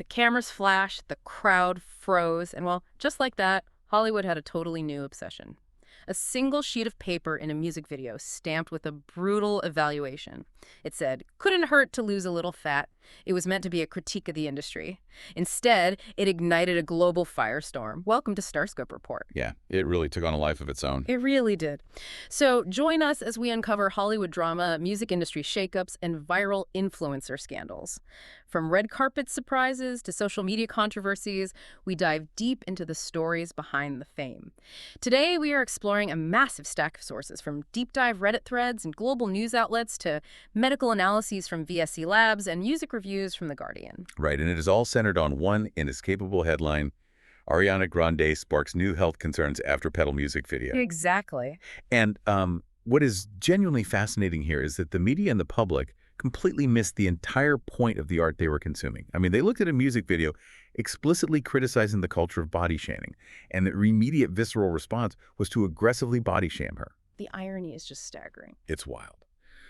The cameras flashed, the crowd froze, and well, just like that, Hollywood had a totally new obsession. A single sheet of paper in a music video stamped with a brutal evaluation. It said, "Couldn't hurt to lose a little fat." It was meant to be a critique of the industry. Instead, it ignited a global firestorm. Welcome to StarScope Report. Yeah, it really took on a life of its own. It really did. So join us as we uncover Hollywood drama, music industry shakeups, and viral influencer scandals. From red carpet surprises to social media controversies, we dive deep into the stories behind the fame. Today, we are exploring a massive stack of sources, from deep dive Reddit threads and global news outlets to medical analyses from VSC Labs and music reviews from The Guardian. Right, and it is all centered on one inescapable headline: Ariana Grande sparks new health concerns after Petal music video. Exactly. And what is genuinely fascinating here is that the media and the public completely missed the entire point of the art they were consuming. I mean, they looked at a music video explicitly criticizing the culture of body shaming, and the immediate visceral response was to aggressively body shame her. The irony is just staggering. It's wild.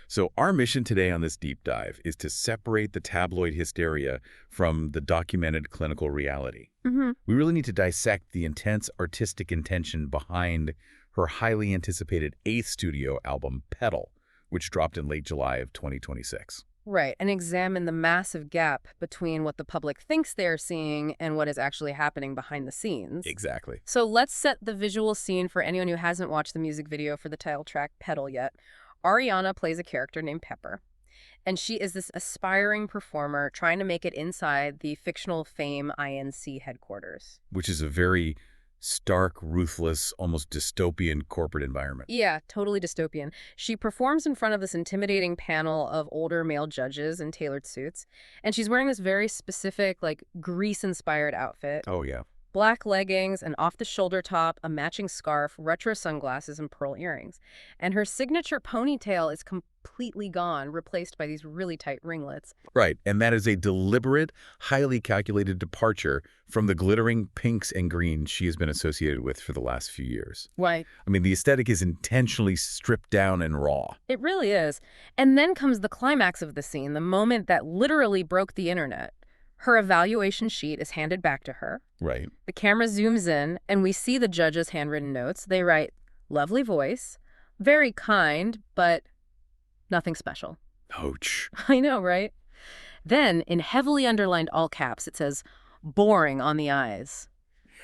So our mission today on this deep dive is to separate the tabloid hysteria from the documented clinical reality. We really need to dissect the intense artistic intention behind her highly anticipated 8th studio album, Petal, which dropped in late July of 2026. Right, and examine the massive gap between what the public thinks they're seeing and what is actually happening behind the scenes. Exactly. So let's set the visual scene for anyone who hasn't watched the music video for the title track Petal yet. Ariana plays a character named Pepper, and she is this aspiring performer trying to make it inside the fictional Fame INC headquarters. Which is a very stark, ruthless, almost dystopian corporate environment. Yeah, totally dystopian. She performs in front of this intimidating panel of older male judges in tailored suits, and she's wearing this very specific, like, Grease-inspired outfit. Oh, yeah. Black leggings, an off-the-shoulder top, a matching scarf, retro sunglasses, and pearl earrings. And her signature ponytail is completely gone, replaced by these really tight ringlets. Right, and that is a deliberate, highly calculated departure from the glittering pinks and greens she has been associated with for the last few years. Why? I mean, the aesthetic is intentionally stripped down and raw. It really is. And then comes the climax of the scene, the moment that literally broke the internet. Her evaluation sheet is handed back to her. Right. The camera zooms in, and we see the judges' handwritten notes. They write, "Lovely voice, very kind, but nothing special." Ouch. I know, right? Then, in heavily underlined all caps, it says, "Boring on the eyes."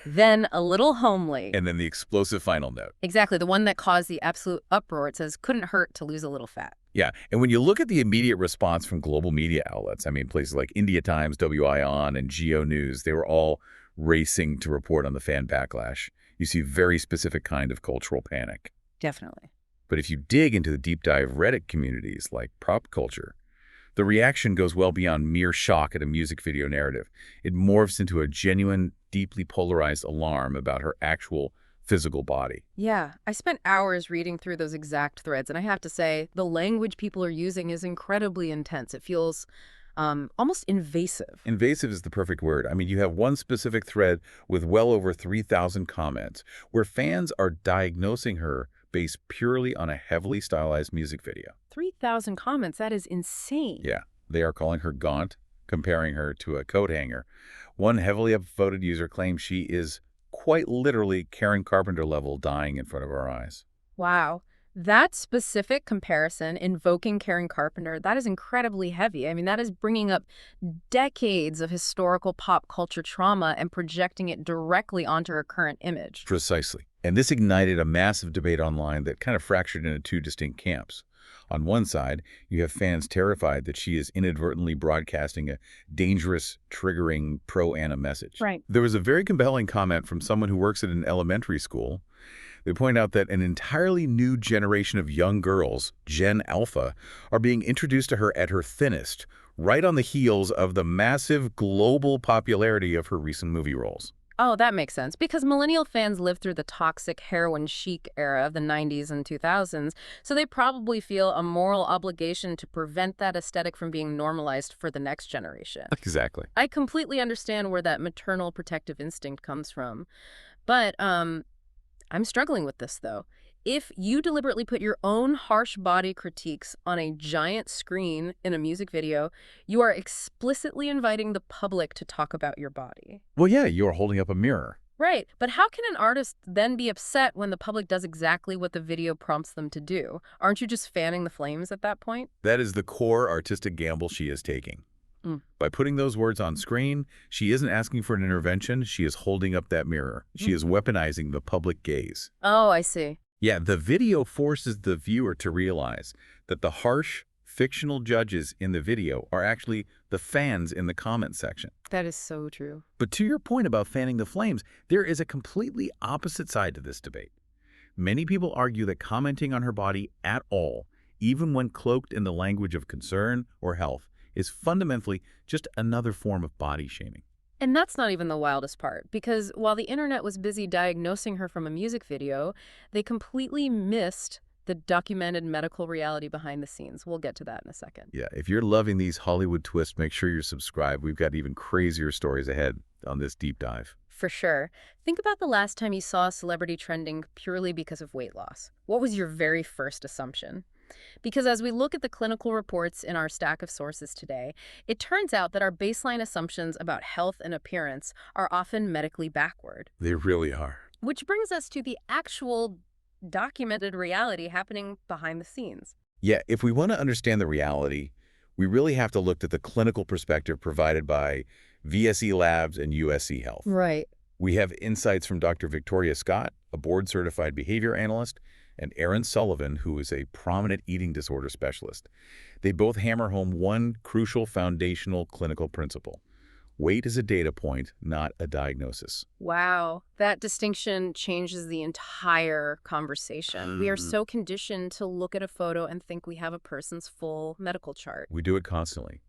Then, a little homely. And then the explosive final note. Exactly, the one that caused the absolute uproar. It says, "Couldn't hurt to lose a little fat." Yeah, and when you look at the immediate response from global media outlets, I mean, places like India Times, WION, and Geo News, they were all racing to report on the fan backlash. You see very specific kind of cultural panic. Definitely. But if you dig into the deep dive Reddit communities like Prop Culture, the reaction goes well beyond mere shock at a music video narrative. It morphs into a genuine, deeply polarized alarm about her actual physical body. Yeah, I spent hours reading through those exact threads, and I have to say, the language people are using is incredibly intense. It feels almost invasive. Invasive is the perfect word. I mean, you have one specific thread with well over 3,000 comments where fans are diagnosing her based purely on a heavily stylized music video. 3,000 comments, that is insane. Yeah, they are calling her gaunt, comparing her to a coat hanger. One heavily upvoted user claims she is quite literally Karen Carpenter level dying in front of our eyes. Wow. That specific comparison, invoking Karen Carpenter, that is incredibly heavy. I mean, that is bringing up decades of historical pop culture trauma and projecting it directly onto her current image. Precisely. And this ignited a massive debate online that kind of fractured into two distinct camps. On one side, you have fans terrified that she is inadvertently broadcasting a dangerous, triggering pro-Anna message. Right. There was a very compelling comment from someone who works at an elementary school. They point out that an entirely new generation of young girls, Gen Alpha, are being introduced to her at her thinnest, right on the heels of the massive global popularity of her recent movie roles. Oh, that makes sense. Because millennial fans lived through the toxic heroin chic era of the 90s and 2000s, so they probably feel a moral obligation to prevent that aesthetic from being normalized for the next generation. Exactly. I completely understand where that maternal protective instinct comes from. But I'm struggling with this, though. if you deliberately put your own harsh body critiques on a giant screen in a music video, you are explicitly inviting the public to talk about your body. Well, yeah, you're holding up a mirror. Right, but how can an artist then be upset when the public does exactly what the video prompts them to do? Aren't you just fanning the flames at that point? That is the core artistic gamble she is taking. Mm. By putting those words on screen, she isn't asking for an intervention, she is holding up that mirror. She is weaponizing the public gaze. Oh, I see. Yeah, the video forces the viewer to realize that the harsh, fictional judges in the video are actually the fans in the comment section. That is so true. But to your point about fanning the flames, there is a completely opposite side to this debate. Many people argue that commenting on her body at all, even when cloaked in the language of concern or health, is fundamentally just another form of body shaming. And that's not even the wildest part, because while the internet was busy diagnosing her from a music video, they completely missed the documented medical reality behind the scenes. We'll get to that in a second. Yeah, if you're loving these Hollywood twists, make sure you're subscribed. We've got even crazier stories ahead on this deep dive. For sure. Think about the last time you saw a celebrity trending purely because of weight loss. What was your very first assumption? Because as we look at the clinical reports in our stack of sources today, it turns out that our baseline assumptions about health and appearance are often medically backward. They really are. Which brings us to the actual documented reality happening behind the scenes. Yeah, if we want to understand the reality, we really have to look at the clinical perspective provided by VSE Labs and USC Health. Right. We have insights from Dr. Victoria Scott, a board-certified behavior analyst, and Aaron Sullivan, who is a prominent eating disorder specialist. They both hammer home one crucial foundational clinical principle. Weight is a data point, not a diagnosis. Wow. That distinction changes the entire conversation. We are so conditioned to look at a photo and think we have a person's full medical chart. We do it constantly.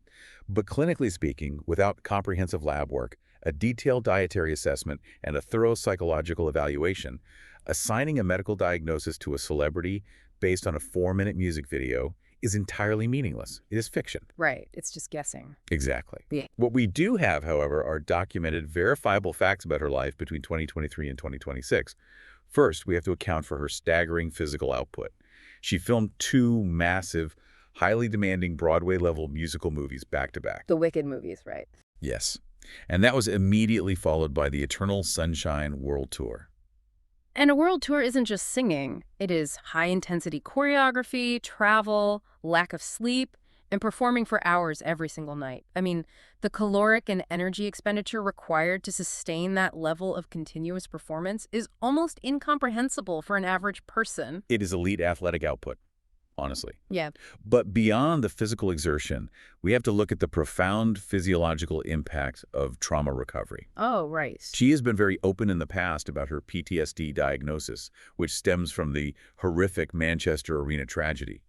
But clinically speaking, without comprehensive lab work, a detailed dietary assessment, and a thorough psychological evaluation, assigning a medical diagnosis to a celebrity based on a 4-minute music video is entirely meaningless. It is fiction. Right. It's just guessing. Exactly. Yeah. What we do have, however, are documented, verifiable facts about her life between 2023 and 2026. First, we have to account for her staggering physical output. She filmed 2 massive, highly demanding Broadway-level musical movies back-to-back. The Wicked movies, right? Yes. And that was immediately followed by the Eternal Sunshine World Tour. And a world tour isn't just singing. It is high-intensity choreography, travel, lack of sleep, and performing for hours every single night. I mean, the caloric and energy expenditure required to sustain that level of continuous performance is almost incomprehensible for an average person. It is elite athletic output, honestly. Yeah. But beyond the physical exertion, we have to look at the profound physiological impact of trauma recovery. Oh, right. She has been very open in the past about her PTSD diagnosis, which stems from the horrific Manchester Arena tragedy.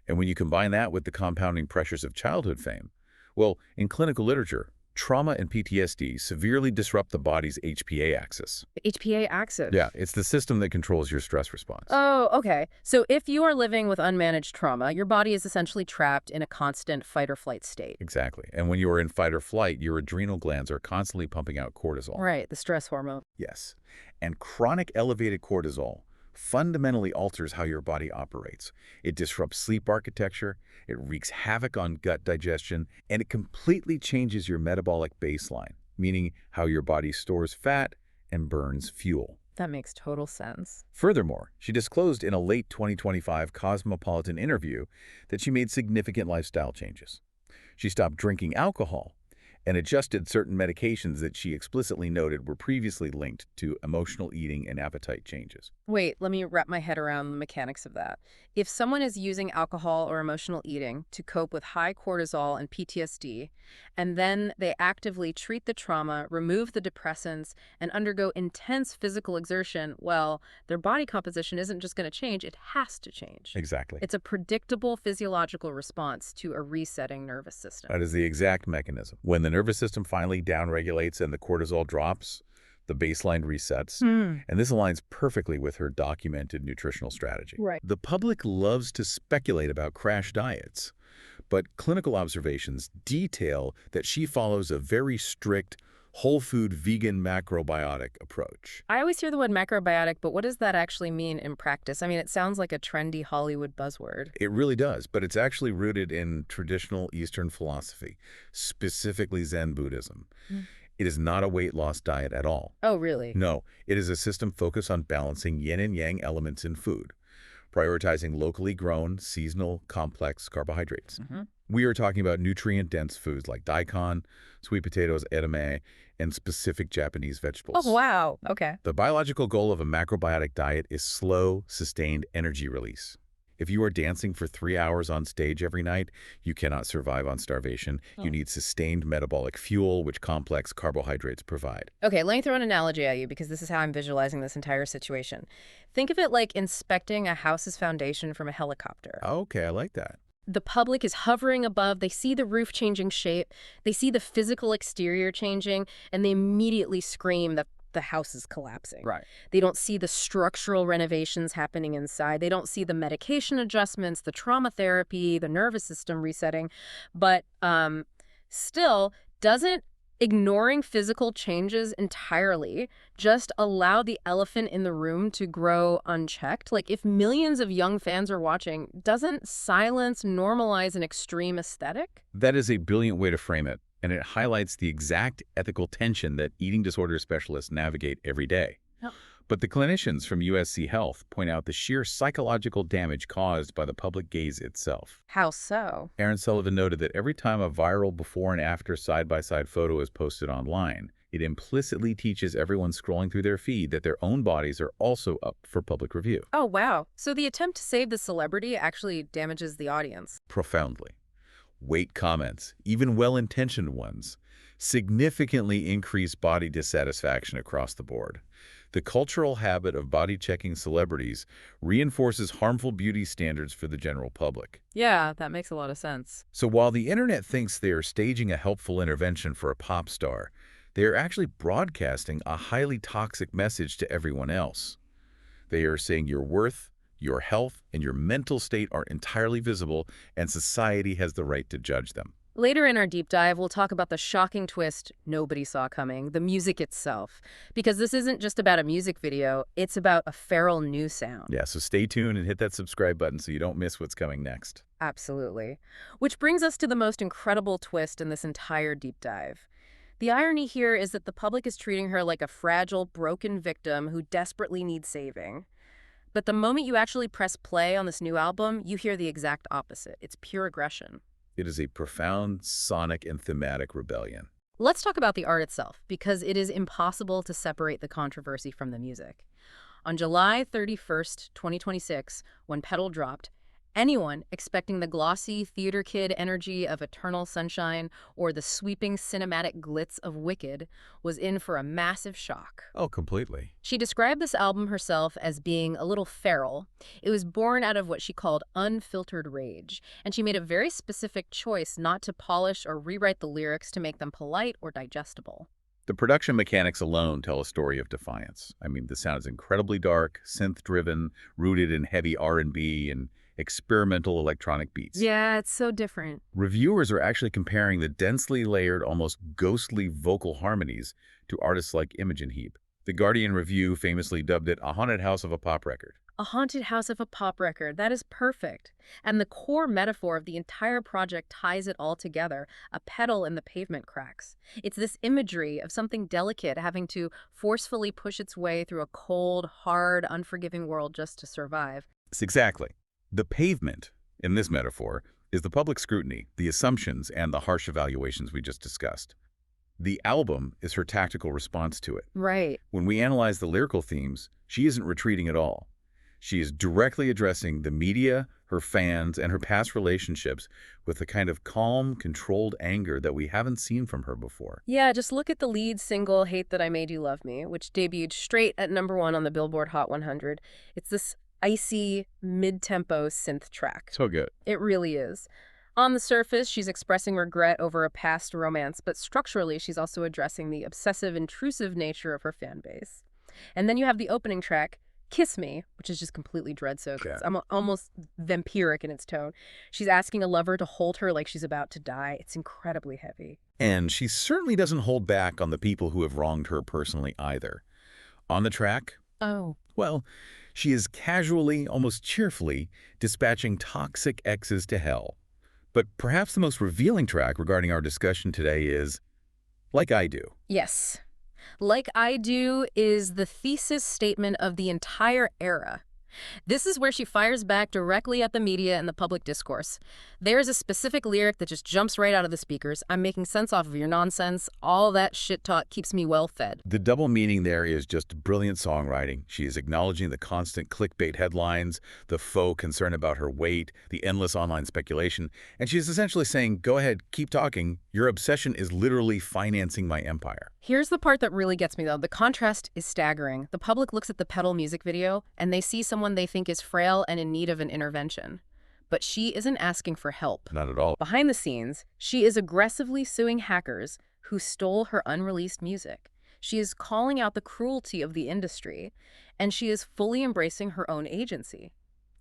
And when you combine that with the compounding pressures of childhood fame, well, in clinical literature, trauma and PTSD severely disrupt the body's HPA axis. HPA axis. Yeah, it's the system that controls your stress response. Oh, okay. So if you are living with unmanaged trauma, your body is essentially trapped in a constant fight or flight state. Exactly. And when you are in fight or flight, your adrenal glands are constantly pumping out cortisol. Right, the stress hormone. Yes. And chronic elevated cortisol fundamentally alters how your body operates. It disrupts sleep architecture, it wreaks havoc on gut digestion, and it completely changes your metabolic baseline, meaning how your body stores fat and burns fuel. That makes total sense. Furthermore, she disclosed in a late 2025 Cosmopolitan interview that she made significant lifestyle changes. She stopped drinking alcohol and adjusted certain medications that she explicitly noted were previously linked to emotional eating and appetite changes. Wait, let me wrap my head around the mechanics of that. If someone is using alcohol or emotional eating to cope with high cortisol and PTSD, and then they actively treat the trauma, remove the depressants, and undergo intense physical exertion, well, their body composition isn't just going to change, it has to change. Exactly. It's a predictable physiological response to a resetting nervous system. That is the exact mechanism. When the nervous system finally downregulates and the cortisol drops, the baseline resets, and this aligns perfectly with her documented nutritional strategy. Right. The public loves to speculate about crash diets, but clinical observations detail that she follows a very strict, whole food vegan macrobiotic approach. I always hear the word macrobiotic, but what does that actually mean in practice? I mean, it sounds like a trendy Hollywood buzzword. It really does, but it's actually rooted in traditional Eastern philosophy, specifically Zen Buddhism. Mm. It is not a weight loss diet at all. Oh, really? No, it is a system focused on balancing yin and yang elements in food, prioritizing locally grown, seasonal, complex carbohydrates. We are talking about nutrient-dense foods like daikon, sweet potatoes, edamame, and specific Japanese vegetables. Oh, wow. Okay. The biological goal of a macrobiotic diet is slow, sustained energy release. If you are dancing for 3 hours on stage every night, you cannot survive on starvation. You need sustained metabolic fuel, which complex carbohydrates provide. Okay, let me throw an analogy at you because this is how I'm visualizing this entire situation. Think of it like inspecting a house's foundation from a helicopter. Okay, I like that. The public is hovering above, they see the roof changing shape, they see the physical exterior changing, and they immediately scream that the house is collapsing. Right. They don't see the structural renovations happening inside. They don't see the medication adjustments, the trauma therapy, the nervous system resetting. But still, doesn't ignoring physical changes entirely just allow the elephant in the room to grow unchecked? Like, if millions of young fans are watching, doesn't silence normalize an extreme aesthetic? That is a brilliant way to frame it, and it highlights the exact ethical tension that eating disorder specialists navigate every day. Yep. But the clinicians from USC Health point out the sheer psychological damage caused by the public gaze itself. How so? Aaron Sullivan noted that every time a viral before and after side-by-side photo is posted online, it implicitly teaches everyone scrolling through their feed that their own bodies are also up for public review. Oh, wow. So the attempt to save the celebrity actually damages the audience. Profoundly. Weight comments, even well-intentioned ones, significantly increase body dissatisfaction across the board. The cultural habit of body-checking celebrities reinforces harmful beauty standards for the general public. Yeah, that makes a lot of sense. So while the internet thinks they are staging a helpful intervention for a pop star, they are actually broadcasting a highly toxic message to everyone else. They are saying your worth, your health, and your mental state are entirely visible, and society has the right to judge them. Later in our deep dive, we'll talk about the shocking twist nobody saw coming, the music itself. Because this isn't just about a music video, it's about a feral new sound. Yeah, so stay tuned and hit that subscribe button so you don't miss what's coming next. Absolutely. Which brings us to the most incredible twist in this entire deep dive. The irony here is that the public is treating her like a fragile, broken victim who desperately needs saving. But the moment you actually press play on this new album, you hear the exact opposite. It's pure aggression. It is a profound sonic and thematic rebellion. Let's talk about the art itself, because it is impossible to separate the controversy from the music. On July 31st, 2026, when Petal dropped, anyone expecting the glossy theater kid energy of Eternal Sunshine or the sweeping cinematic glitz of Wicked was in for a massive shock. Oh, completely. She described this album herself as being a little feral. It was born out of what she called unfiltered rage, and she made a very specific choice not to polish or rewrite the lyrics to make them polite or digestible. The production mechanics alone tell a story of defiance. I mean, the sound is incredibly dark, synth-driven, rooted in heavy R&B and experimental electronic beats. Yeah, it's so different. Reviewers are actually comparing the densely layered, almost ghostly vocal harmonies to artists like Imogen Heap. The Guardian review famously dubbed it a haunted house of a pop record. A haunted house of a pop record. That is perfect. And the core metaphor of the entire project ties it all together, a pedal in the pavement cracks. It's this imagery of something delicate having to forcefully push its way through a cold, hard, unforgiving world just to survive. Exactly. The pavement, in this metaphor, is the public scrutiny, the assumptions, and the harsh evaluations we just discussed. The album is her tactical response to it. Right. When we analyze the lyrical themes, she isn't retreating at all. She is directly addressing the media, her fans, and her past relationships with the kind of calm, controlled anger that we haven't seen from her before. Yeah, just look at the lead single, Hate That I Made You Love Me, which debuted straight at #1 on the Billboard Hot 100. It's this icy, mid-tempo synth track. So good. It really is. On the surface, she's expressing regret over a past romance, but structurally, she's also addressing the obsessive, intrusive nature of her fan base. And then you have the opening track, Kiss Me, which is just completely dread-soaked. Yeah. It's almost vampiric in its tone. She's asking a lover to hold her like she's about to die. It's incredibly heavy. And she certainly doesn't hold back on the people who have wronged her personally either. On the track, Oh. well, she is casually, almost cheerfully, dispatching toxic exes to hell. But perhaps the most revealing track regarding our discussion today is Like I Do. Yes. Like I Do is the thesis statement of the entire era. This is where she fires back directly at the media and the public discourse. There's a specific lyric that just jumps right out of the speakers. I'm making sense off of your nonsense. All that shit talk keeps me well fed. The double meaning there is just brilliant songwriting. She is acknowledging the constant clickbait headlines, the faux concern about her weight, the endless online speculation, and she's essentially saying, go ahead, keep talking. Your obsession is literally financing my empire. Here's the part that really gets me, though. The contrast is staggering. The public looks at the Petal music video, and they see someone they think is frail and in need of an intervention. But she isn't asking for help. Not at all. Behind the scenes, she is aggressively suing hackers who stole her unreleased music. She is calling out the cruelty of the industry, and she is fully embracing her own agency.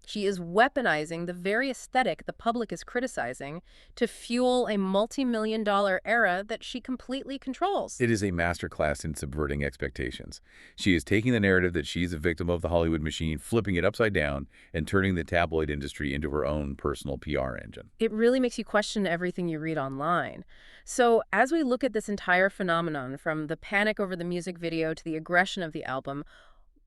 She is weaponizing the very aesthetic the public is criticizing to fuel a multi-million-dollar era that she completely controls. It is a masterclass in subverting expectations. She is taking the narrative that she's a victim of the Hollywood machine, flipping it upside down, and turning the tabloid industry into her own personal PR engine. It really makes you question everything you read online. So as we look at this entire phenomenon, from the panic over the music video to the aggression of the album,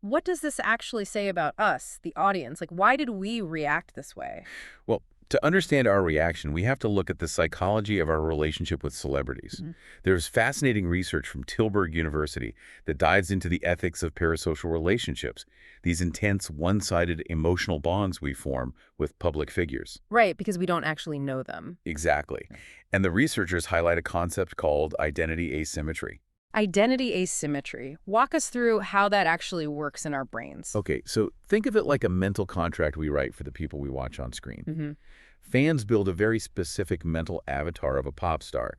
what does this actually say about us, the audience? Like, why did we react this way? Well, to understand our reaction, we have to look at the psychology of our relationship with celebrities. There's fascinating research from Tilburg University that dives into the ethics of parasocial relationships, these intense, one-sided emotional bonds we form with public figures. Right, because we don't actually know them. Exactly. And the researchers highlight a concept called identity asymmetry. Identity asymmetry. Walk us through how that actually works in our brains. Okay, so think of it like a mental contract we write for the people we watch on screen. Fans build a very specific mental avatar of a pop star.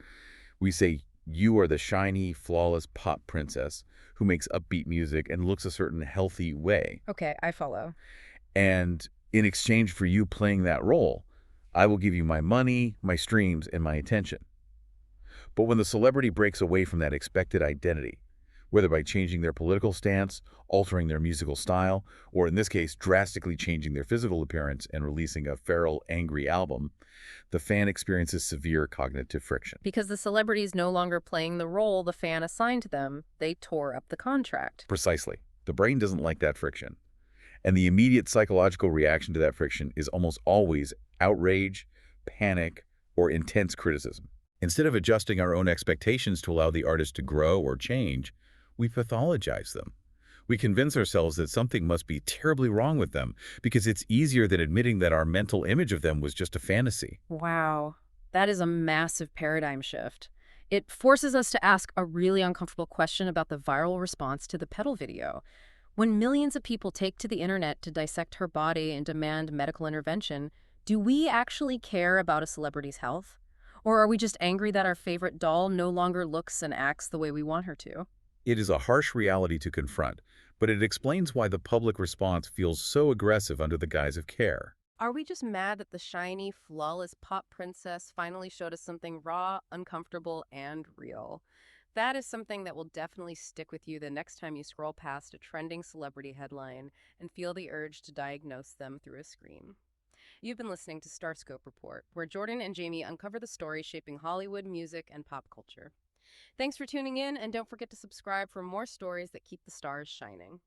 We say, you are the shiny, flawless pop princess who makes upbeat music and looks a certain healthy way. Okay, I follow. And in exchange for you playing that role, I will give you my money, my streams, and my attention. But when the celebrity breaks away from that expected identity, whether by changing their political stance, altering their musical style, or in this case, drastically changing their physical appearance and releasing a feral, angry album, the fan experiences severe cognitive friction. Because the celebrity is no longer playing the role the fan assigned to them, they tore up the contract. Precisely. The brain doesn't like that friction. And the immediate psychological reaction to that friction is almost always outrage, panic, or intense criticism. Instead of adjusting our own expectations to allow the artist to grow or change, we pathologize them. We convince ourselves that something must be terribly wrong with them because it's easier than admitting that our mental image of them was just a fantasy. Wow, that is a massive paradigm shift. It forces us to ask a really uncomfortable question about the viral response to the Petal video. When millions of people take to the internet to dissect her body and demand medical intervention, do we actually care about a celebrity's health? Or are we just angry that our favorite doll no longer looks and acts the way we want her to? It is a harsh reality to confront, but it explains why the public response feels so aggressive under the guise of care. Are we just mad that the shiny, flawless pop princess finally showed us something raw, uncomfortable, and real? That is something that will definitely stick with you the next time you scroll past a trending celebrity headline and feel the urge to diagnose them through a screen. You've been listening to StarScope Report, where Jordan and Jamie uncover the stories shaping Hollywood, music, and pop culture. Thanks for tuning in, and don't forget to subscribe for more stories that keep the stars shining.